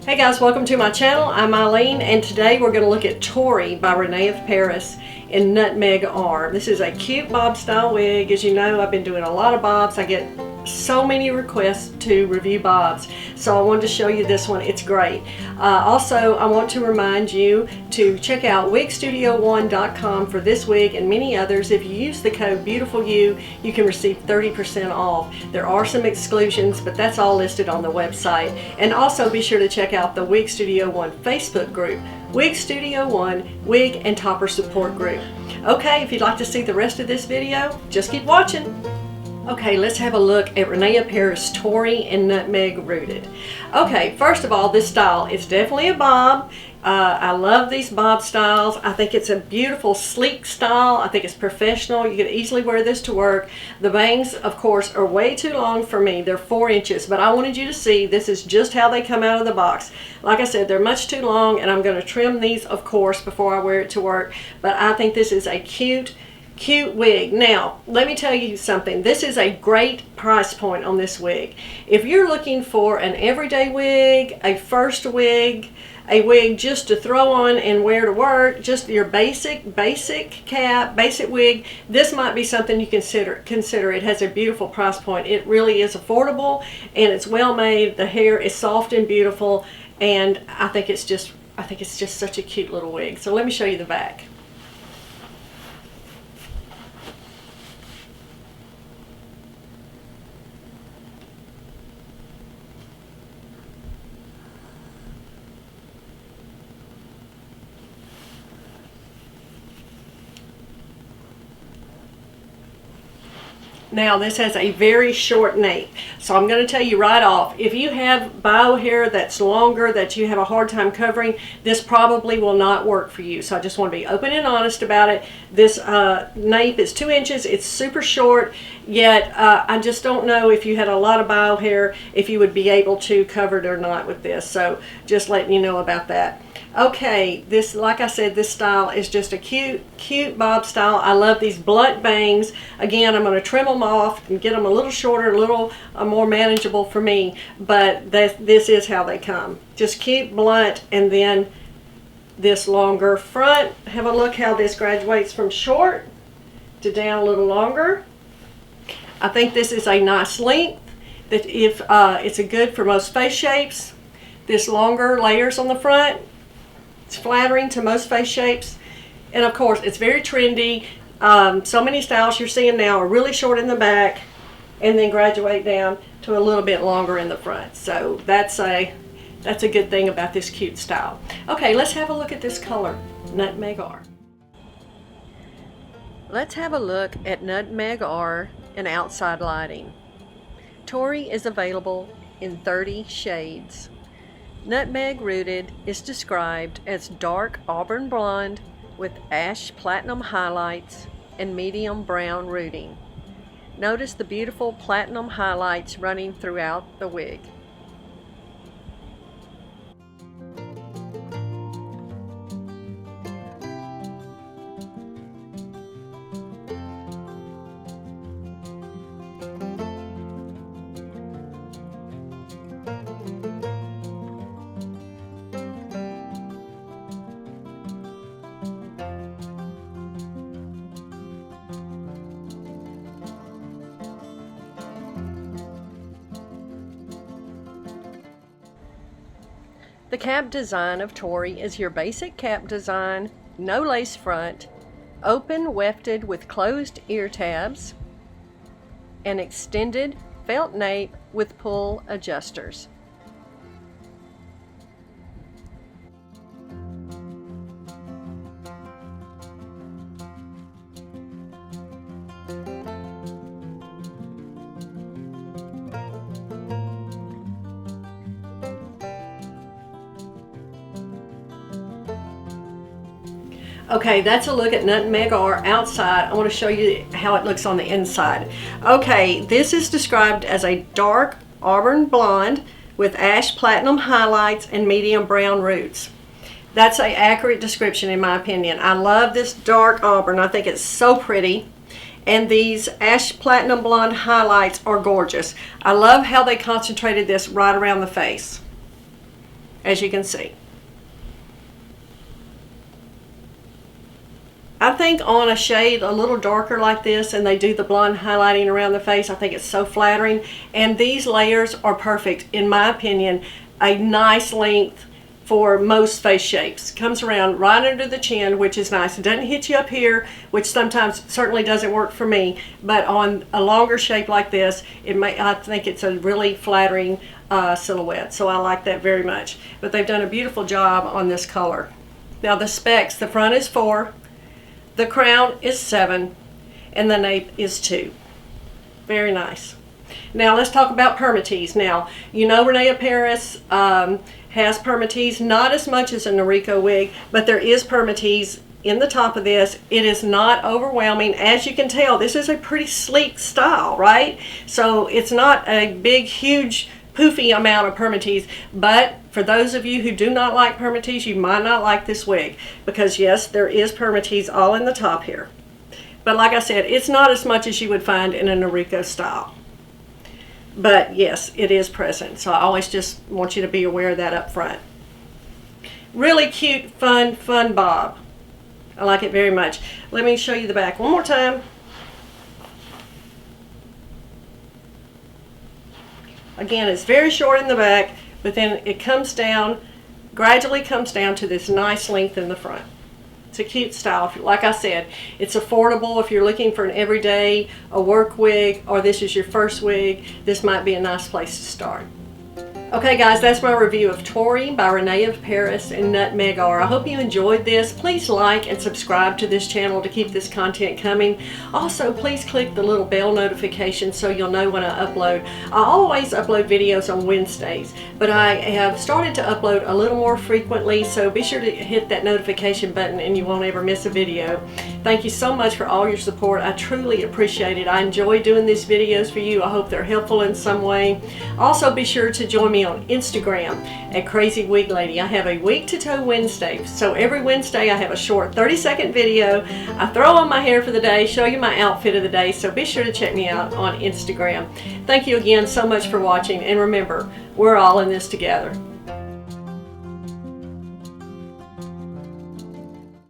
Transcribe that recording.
Hey guys, welcome to my channel. I'm Eileen, and today we're going to look at Tori by Rene of Paris in Nutmeg R. This is a cute bob style wig. As you know, I've been doing a lot of bobs. I get so many requests to review bobs, so I wanted to show you this one. It's great. Also, I want to remind you to check out wigstudio1.com for this wig and many others. If you use the code BEAUTIFULYOU, you can receive 30% off. There are some exclusions, but that's all listed on the website. And also be sure to check out the Wig Studio One Facebook group, Wig Studio One Wig and Topper Support Group. Okay, if you'd like to see the rest of this video, just keep watching. Okay, let's have a look at Rene of Paris Tori and Nutmeg Rooted. Okay, first of all, this style is definitely a bob. I love these bob styles. I think it's a beautiful, sleek style. I think it's professional. You can easily wear this to work. The bangs, of course, are way too long for me. They're 4 inches, but I wanted you to see this is just how they come out of the box. Like I said, they're much too long, and I'm going to trim these, of course, before I wear it to work. But I think this is a cute wig. Now, let me tell you something. This is a great price point on this wig. If you're looking for an everyday wig, a first wig, a wig just to throw on and wear to work, just your basic cap, basic wig, this might be something you consider. It has a beautiful price point. It really is affordable, and it's well made. The hair is soft and beautiful, and I think it's just such a cute little wig. So let me show you the back. Now this has a very short nape, so I'm going to tell you right off, if you have bio hair that's longer, that you have a hard time covering, this probably will not work for you. So I just want to be open and honest about it. This nape is 2 inches. It's super short, yet I just don't know if you had a lot of bio hair if you would be able to cover it or not with this. So just letting you know about that. Okay, this, like I said, this style is just a cute bob style. I love these blunt bangs. Again, I'm going to trim them off and get them a little shorter, a little more manageable for me, but this is how they come. Just cute, blunt, and then this longer front. Have a look how this graduates from short to down a little longer. I think this is a nice length. That if it's a good for most face shapes. This longer layers on the front. It's flattering to most face shapes, and of course it's very trendy. So many styles you're seeing now are really short in the back and then graduate down to a little bit longer in the front. So that's a good thing about this cute style. Okay, let's have a look at this color, Nutmeg R. Let's have a look at Nutmeg R in outside lighting. Tori is available in 30 shades. Nutmeg Rooted is described as dark auburn blonde with ash platinum highlights and medium brown rooting. Notice the beautiful platinum highlights running throughout the wig. The cap design of Tori is your basic cap design, no lace front, open wefted with closed ear tabs, and extended felt nape with pull adjusters. Okay, that's a look at Nutmeg R outside. I want to show you how it looks on the inside. Okay, this is described as a dark auburn blonde with ash platinum highlights and medium brown roots. That's an accurate description in my opinion. I love this dark auburn. I think it's so pretty. And these ash platinum blonde highlights are gorgeous. I love how they concentrated this right around the face. as you can see. I think on a shade a little darker like this, and they do the blonde highlighting around the face, I think it's so flattering. And these layers are perfect, in my opinion, a nice length for most face shapes. Comes around right under the chin, which is nice. It doesn't hit you up here, which sometimes certainly doesn't work for me, but on a longer shape like this, I think it's a really flattering silhouette, so I like that very much. But they've done a beautiful job on this color. Now the specs, the front is 4, the crown is 7, and the nape is 2. Very nice. Now let's talk about permatease. Now, you know Rene of Paris has permatease, not as much as a Noriko wig, but there is permatease in the top of this. It is not overwhelming. As you can tell, this is a pretty sleek style, right? So it's not a big, huge, poofy amount of permatease, but for those of you who do not like permatease, you might not like this wig, because yes, there is permatease all in the top here. But like I said, it's not as much as you would find in a Noriko style. But yes, it is present, so I always just want you to be aware of that up front. Really cute, fun bob. I like it very much. Let me show you the back one more time. Again, it's very short in the back, but then it comes down, gradually comes down to this nice length in the front. It's a cute style. Like I said, it's affordable if you're looking for an everyday, a work wig, or this is your first wig. This might be a nice place to start. Okay guys, that's my review of Tori by Rene of Paris and Nutmeg R. I hope you enjoyed this. Please like and subscribe to this channel to keep this content coming. Also, please click the little bell notification so you'll know when I upload. I always upload videos on Wednesdays, but I have started to upload a little more frequently, so be sure to hit that notification button and you won't ever miss a video. Thank you so much for all your support. I truly appreciate it. I enjoy doing these videos for you. I hope they're helpful in some way. Also, be sure to join me on Instagram at Crazywiglady. I have a Wig to Toe Wednesday, so every Wednesday I have a short 30-second video. I throw on my hair for the day, show you my outfit of the day, so be sure to check me out on Instagram. Thank you again so much for watching, and remember, we're all in this together.